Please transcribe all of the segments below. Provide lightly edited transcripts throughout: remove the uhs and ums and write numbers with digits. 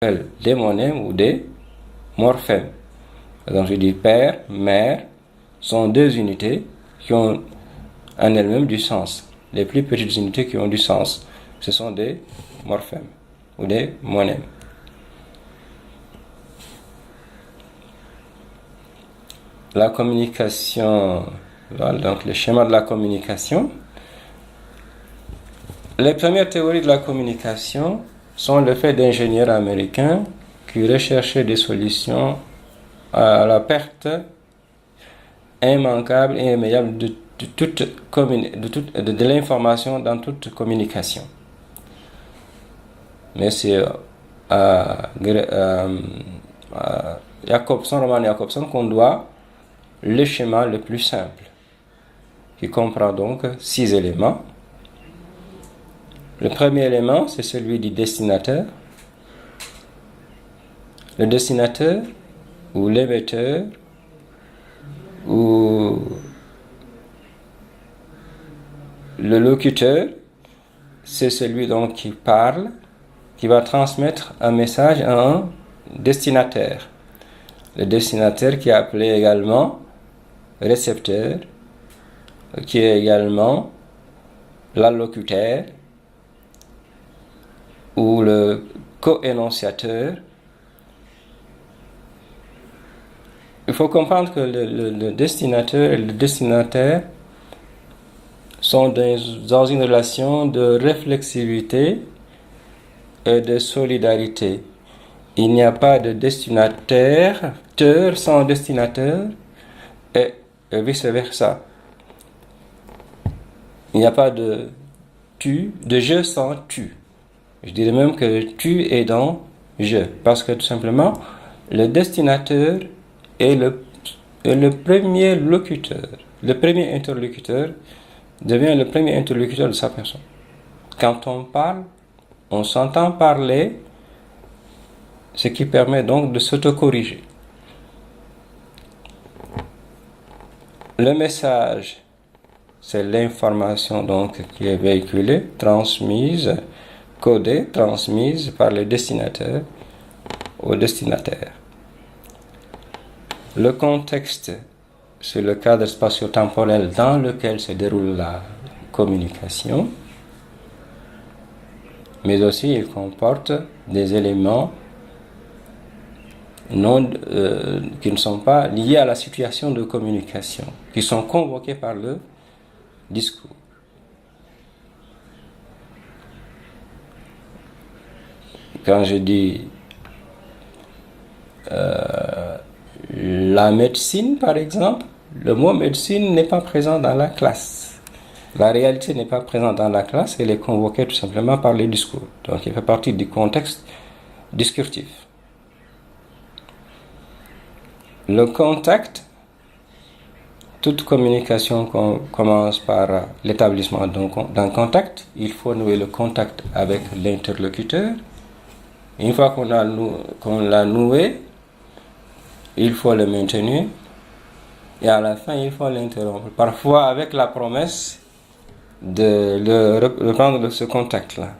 des monèmes ou des morphèmes. Donc je dis père, mère sont deux unités qui ont en elles-mêmes du sens. Les plus petites unités qui ont du sens, ce sont des morphèmes ou des monèmes. La communication, voilà donc le schéma de la communication. Les premières théories de la communication sont le fait d'ingénieurs américains qui recherchaient des solutions à la perte immanquable et immédiable de l'information dans toute communication. Mais c'est à Roman Jakobson qu'on doit le schéma le plus simple, qui comprend donc 6 éléments. Le premier élément, c'est celui du destinataire. Le destinataire, ou l'émetteur, ou le locuteur, c'est celui donc qui parle, qui va transmettre un message à un destinataire. Le destinataire qui est appelé également récepteur, qui est également l'allocuteur ou le co-énonciateur. Il faut comprendre que le destinateur et le destinataire sont dans une relation de réflexivité et de solidarité. Il n'y a pas de destinataire sans destinateur et vice-versa. Il n'y a pas de je sans tu. Je dirais même que tu est dans je, parce que tout simplement, le destinateur est le premier locuteur. Le premier interlocuteur devient le premier interlocuteur de sa personne. Quand on parle, on s'entend parler, ce qui permet donc de s'autocorriger. Le message, c'est l'information donc qui est véhiculée, transmise, codée, transmise par le destinateur au destinataire. Le contexte, c'est le cadre spatio-temporel dans lequel se déroule la communication, mais aussi il comporte des éléments qui ne sont pas liés à la situation de communication, qui sont convoqués par le discours. Quand je dis la médecine, par exemple, le mot médecine n'est pas présent dans la classe. La réalité n'est pas présente dans la classe, elle est convoquée tout simplement par les discours. Donc il fait partie du contexte discursif. Le contact, toute communication commence par l'établissement d'un contact. Il faut nouer le contact avec l'interlocuteur. Une fois qu'on l'a noué, il faut le maintenir et à la fin, il faut l'interrompre. Parfois avec la promesse de reprendre ce contact-là.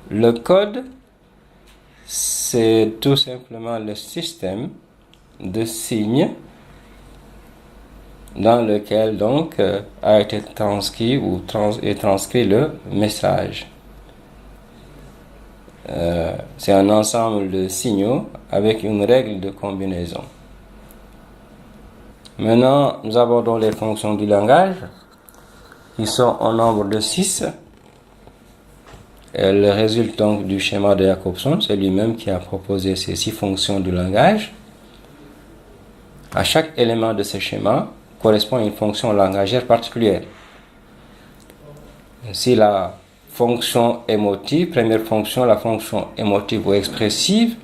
Le code, c'est tout simplement le système de signes dans lequel donc a été transcrit transcrit le message. C'est un ensemble de signaux avec une règle de combinaison. Maintenant, nous abordons les fonctions du langage qui sont au nombre de 6. Elles résultent donc du schéma de Jakobson, c'est lui-même qui a proposé ces 6 fonctions du langage. À chaque élément de ce schéma correspond une fonction langagère particulière. Si la fonction émotive, première fonction, la fonction émotive ou expressive,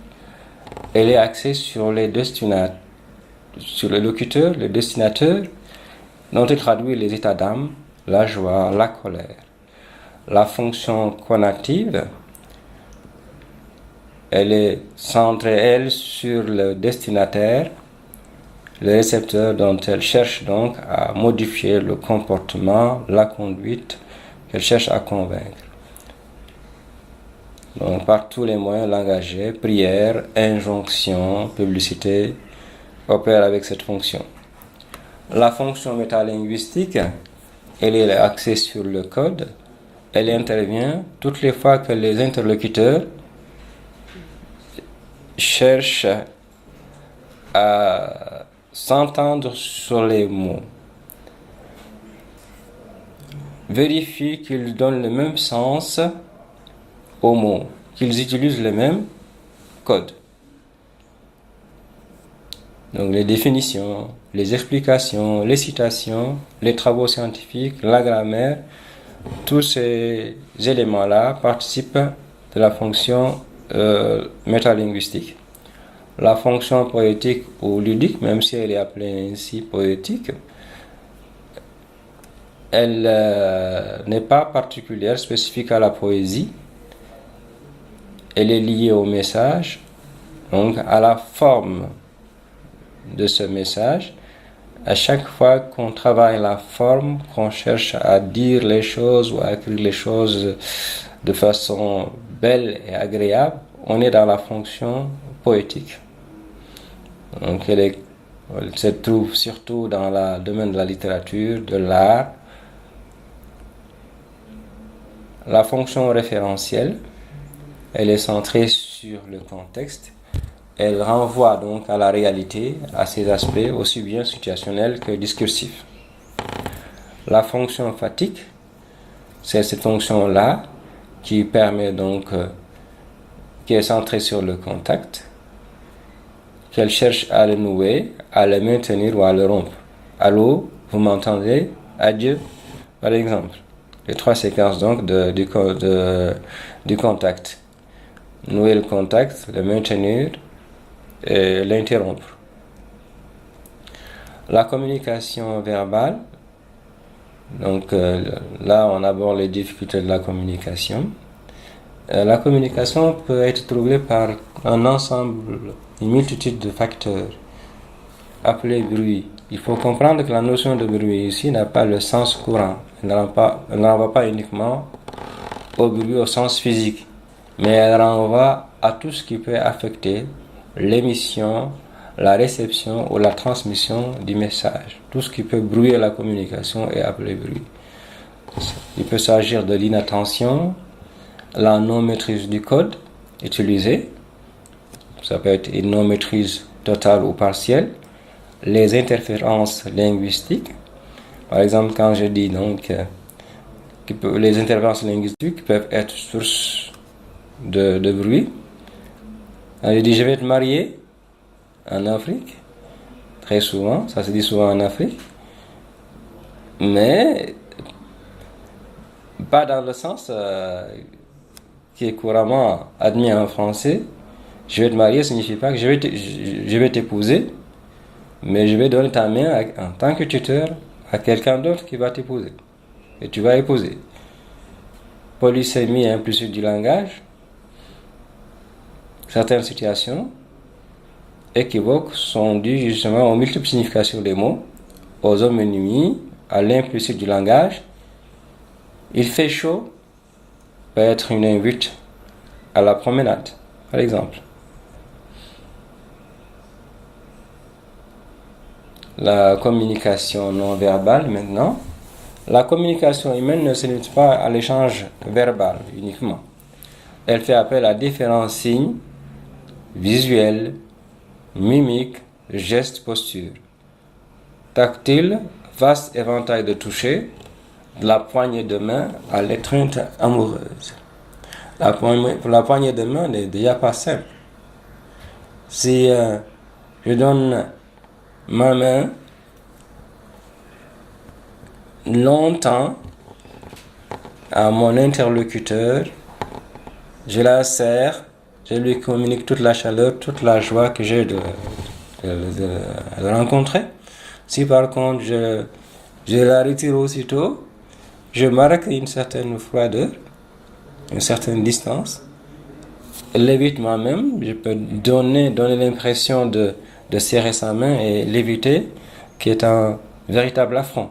elle est axée sur les destinataires, sur le locuteur, le destinateur, dont il traduit les états d'âme, la joie, la colère. La fonction conative, elle est centrée, elle, sur le destinataire, le récepteur dont elle cherche donc à modifier le comportement, la conduite qu'elle cherche à convaincre. Donc, par tous les moyens langagiers, prière, injonction, publicité, opère avec cette fonction. La fonction métalinguistique, elle est axée sur le code. Elle intervient toutes les fois que les interlocuteurs cherchent à s'entendre sur les mots. Vérifie qu'ils donnent le même sens aux mots, qu'ils utilisent le même code. Donc les définitions, les explications, les citations, les travaux scientifiques, la grammaire, tous ces éléments-là participent de la fonction métalinguistique. La fonction poétique ou ludique, même si elle est appelée ainsi poétique, elle n'est pas particulière, spécifique à la poésie. Elle est liée au message, donc à la forme de ce message. À chaque fois qu'on travaille la forme, qu'on cherche à dire les choses ou à écrire les choses de façon belle et agréable, on est dans la fonction poétique. Donc elle se trouve surtout dans le domaine de la littérature, de l'art. La fonction référentielle, elle est centrée sur le contexte. Elle renvoie donc à la réalité, à ses aspects aussi bien situationnels que discursifs. La fonction emphatique, c'est cette fonction-là qui permet donc, qui est centrée sur le contact, qu'elle cherche à le nouer, à le maintenir ou à le rompre. Allô, vous m'entendez? Adieu, par exemple. Les trois séquences donc du contact. Nouer le contact, le maintenir et l'interrompre. La communication verbale, donc là on aborde les difficultés de la communication. La communication peut être troublée par un ensemble, une multitude de facteurs appelés bruit. Il faut comprendre que la notion de bruit ici n'a pas le sens courant. Elle ne renvoie pas uniquement au bruit au sens physique, mais elle renvoie à tout ce qui peut affecter l'émission, la réception ou la transmission du message. Tout ce qui peut brouiller la communication est appelé bruit. Il peut s'agir de l'inattention, la non-maîtrise du code utilisé. Ça peut être une non-maîtrise totale ou partielle. Les interférences linguistiques. Par exemple, quand je dis donc les interférences linguistiques peuvent être source de bruit. Quand je dis je vais te marier en Afrique, très souvent, ça se dit souvent en Afrique, mais pas dans le sens qui est couramment admis en français. Je vais te marier signifie pas que je vais t'épouser, mais je vais donner ta main en tant que tuteur à quelqu'un d'autre qui va t'épouser. Et tu vas épouser. Polysémie implicite du langage. Certaines situations équivoques sont dues justement aux multiples significations des mots, aux homonymie, à l'implicite du langage. Il fait chaud peut être une invite à la promenade, par exemple. La communication non verbale maintenant. La communication humaine ne se limite pas à l'échange verbal uniquement. Elle fait appel à différents signes visuels, mimiques, gestes, postures. Tactile, vaste éventail de toucher, de la poignée de main à l'étreinte amoureuse. La poignée de main n'est déjà pas simple. Si je donne ma main longtemps à mon interlocuteur, je la serre, je lui communique toute la chaleur, toute la joie que j'ai de rencontrer. Si par contre je la retire aussitôt, je marque une certaine froideur, une certaine distance. L'évitement même, je peux donner l'impression de serrer sa main et l'éviter, qui est un véritable affront.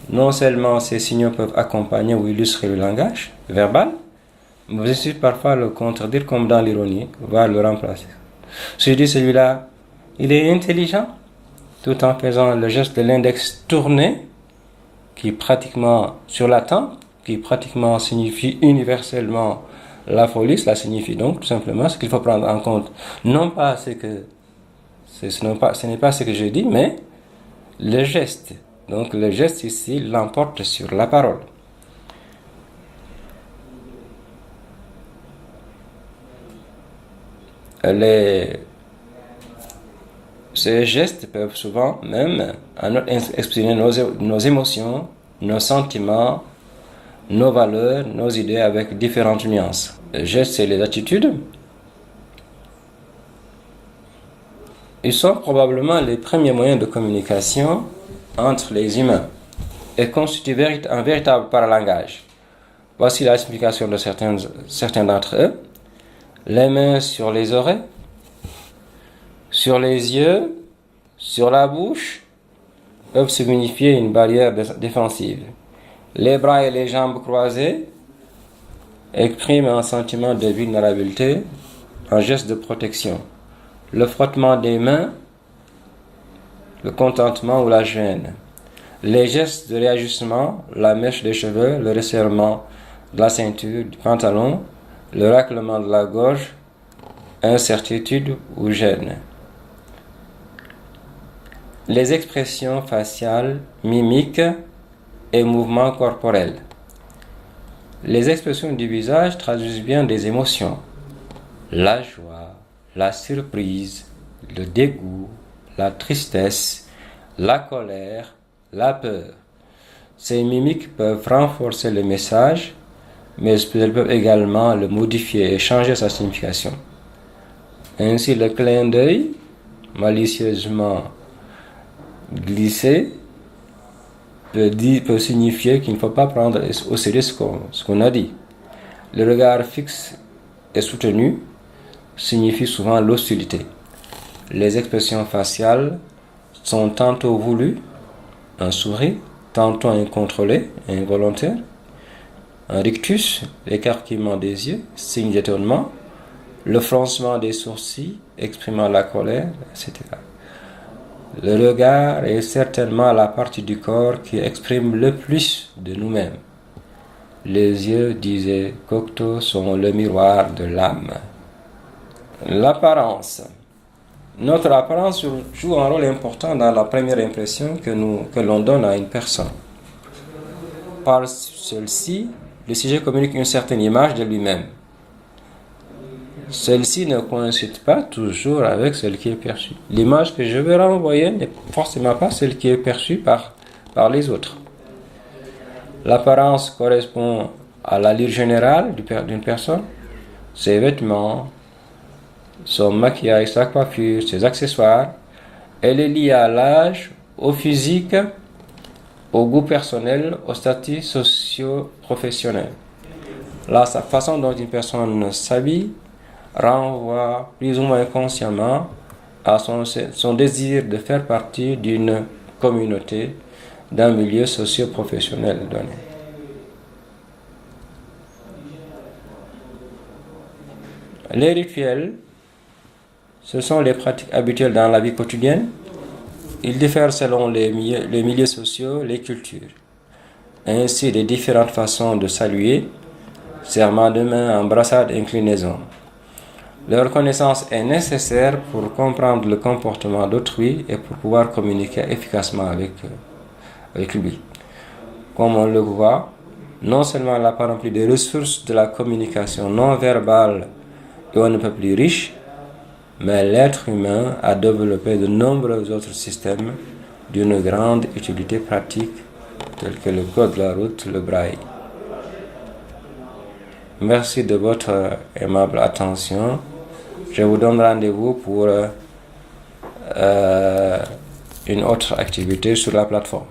Non seulement ces signaux peuvent accompagner ou illustrer le langage verbal, Vous essayez parfois le contredire comme dans l'ironie, voire le remplacer. Je dis celui-là, il est intelligent, tout en faisant le geste de l'index tourné, qui pratiquement sur la tempe, qui pratiquement signifie universellement la folie. Cela signifie donc tout simplement ce qu'il faut prendre en compte. Non pas ce n'est pas ce que je dis, mais le geste. Donc le geste ici l'emporte sur la parole. Ces gestes peuvent souvent même exprimer nos émotions, nos sentiments, nos valeurs, nos idées avec différentes nuances. Les gestes et les attitudes, ils sont probablement les premiers moyens de communication entre les humains et constituent un véritable paralangage. Voici la signification de certains d'entre eux. Les mains sur les oreilles, sur les yeux, sur la bouche, peuvent signifier une barrière défensive. Les bras et les jambes croisés expriment un sentiment de vulnérabilité, un geste de protection. Le frottement des mains, le contentement ou la gêne. Les gestes de réajustement, la mèche des cheveux, le resserrement de la ceinture, du pantalon, le raclement de la gorge, incertitude ou gêne. Les expressions faciales, mimiques et mouvements corporels. Les expressions du visage traduisent bien des émotions. La joie, la surprise, le dégoût, la tristesse, la colère, la peur. Ces mimiques peuvent renforcer le message, mais elles peuvent également le modifier et changer sa signification. Ainsi, le clin d'œil, malicieusement glissé, peut signifier qu'il ne faut pas prendre au sérieux ce qu'on a dit. Le regard fixe et soutenu signifie souvent l'hostilité. Les expressions faciales sont tantôt voulues, un sourire, tantôt incontrôlé, involontaire, un rictus, l'écarquillement des yeux, signe d'étonnement, le froncement des sourcils, exprimant la colère, etc. Le regard est certainement la partie du corps qui exprime le plus de nous-mêmes. Les yeux, disait Cocteau, sont le miroir de l'âme. L'apparence. Notre apparence joue un rôle important dans la première impression que l'on donne à une personne. Par celle-ci, le sujet communique une certaine image de lui-même. Celle-ci ne coïncide pas toujours avec celle qui est perçue. L'image que je vais renvoyer n'est forcément pas celle qui est perçue par les autres. L'apparence correspond à l'allure générale d'une personne, ses vêtements, son maquillage, sa coiffure, ses accessoires. Elle est liée à l'âge, au physique, au goût personnel, au statut socio-professionnel. Là, sa façon dont une personne s'habille renvoie plus ou moins consciemment à son désir de faire partie d'une communauté, d'un milieu socio-professionnel donné. Les rituels, ce sont les pratiques habituelles dans la vie quotidienne. Ils diffèrent selon les milieux sociaux, les cultures. Ainsi, les différentes façons de saluer, serment de main, embrassade, inclinaison. Leur connaissance est nécessaire pour comprendre le comportement d'autrui et pour pouvoir communiquer efficacement avec lui. Comme on le voit, non seulement la panoplie des ressources de la communication non verbale est on ne peut plus riche, mais l'être humain a développé de nombreux autres systèmes d'une grande utilité pratique, tels que le code de la route, le braille. Merci de votre aimable attention. Je vous donne rendez-vous pour une autre activité sur la plateforme.